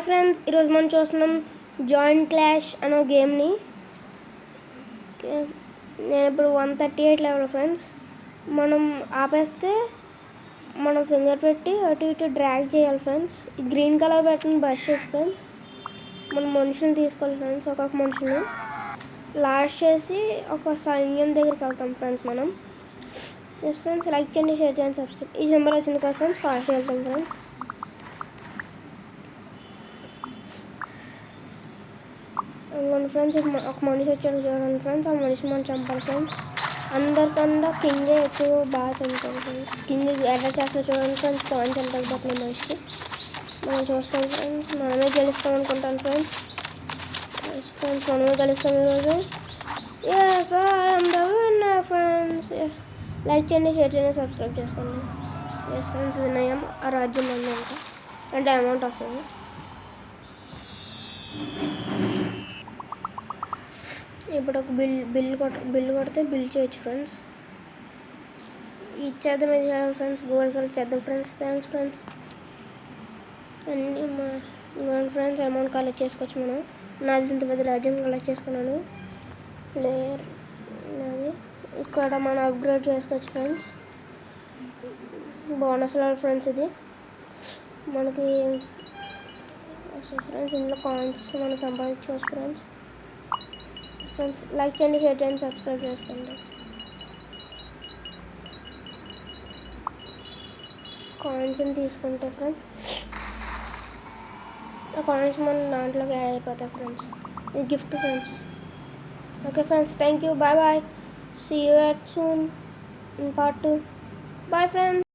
Friends, ఈరోజు మనం చూస్తున్నాం జాయింట్ క్లాష్ అనే గేమ్ని. ఓకే, నేను ఇప్పుడు 138 లెవెల్ ఫ్రెండ్స్. మనం ఆపేస్తే మనం ఫింగర్ పెట్టి అటు ఇటు డ్రాగ్ చేయాలి ఫ్రెండ్స్. ఈ గ్రీన్ కలర్ బటన్ బస్ చేసి ఫ్రెండ్స్ మనం మనుషులు తీసుకోవాలి ఫ్రెండ్స్. ఒక్కొక్క మనుషుల్ని లాస్ట్ చేసి ఒక సైన్యం దగ్గరికి వెళ్తాం ఫ్రెండ్స్ మనం. ఎస్ ఫ్రెండ్స్, లైక్ చేయండి, షేర్ చేయండి, సబ్స్క్రైబ్. ఈ నెంబర్ వచ్చింది కదా ఫ్రెండ్స్, ఫాస్ట్ వెళ్తాం ఫ్రెండ్స్. ఇంకోండి ఫ్రెండ్స్, ఒక మనిషి వచ్చాడు చూడండి ఫ్రెండ్స్. ఆ మనిషిని మనం చంపాలి ఫ్రెండ్స్. అందరికన్నా కింగే ఎక్కువ బాగా చంపాలి ఫ్రెండ్స్. కింగ్ ఎట్లా చేస్తా చూడండి ఫ్రెండ్స్. పాయింట్స్ ఎంత తగ్గిపోతున్నాయి మనిషికి. మనం చూస్తాం ఫ్రెండ్స్, మనమే గెలుస్తాం అనుకుంటాను ఫ్రెండ్స్. ఫ్రెండ్స్, మనమే గెలుస్తాం ఈరోజు. Yes, I'm the winner friends. Yes, like చేయండి, షేర్ చేయండి, సబ్స్క్రైబ్ చేసుకోండి. ఎస్ ఫ్రెండ్స్, విన్ అయ్యాం. ఆ రాజ్యం మంది అంటే అమౌంట్ వస్తుంది. ఇప్పుడు ఒక బిల్ కొడితే బిల్ చేయొచ్చు ఫ్రెండ్స్. ఇచ్చేద్దాం, ఇది ఫ్రెండ్స్. గోల్డ్ కలెక్ట్ చేద్దాం ఫ్రెండ్స్. Thanks friends. అన్నీ గోల్డ్ ఫ్రెండ్స్, అమౌంట్ కలెక్ట్ చేసుకోవచ్చు మనం. నాది ఇంత పెద్ద రాజ్యం కలెక్ట్ చేసుకున్నాను. ప్లేయర్ నాది. ఇక్కడ మనం అప్గ్రేడ్ చేసుకోవచ్చు ఫ్రెండ్స్. బోనస్ లెవెల్ ఫ్రెండ్స్ ఇది మనకి. ఫ్రెండ్స్, ఇందులో కాయిన్స్ మనం సంపాదించుకోవచ్చు ఫ్రెండ్స్. ఫ్రెండ్స్, లైక్ చేయండి, షేర్ చేయండి, సబ్స్క్రైబ్ చేసుకోండి. కాయిన్స్ని తీసుకుంటే ఫ్రెండ్స్ ఆ కాయిన్స్ మన దాంట్లోకి యాడ్ అయిపోతాయి ఫ్రెండ్స్. ఇది gift friends. Okay friends, thank you, bye bye. See you at soon in part 2. Bye friends.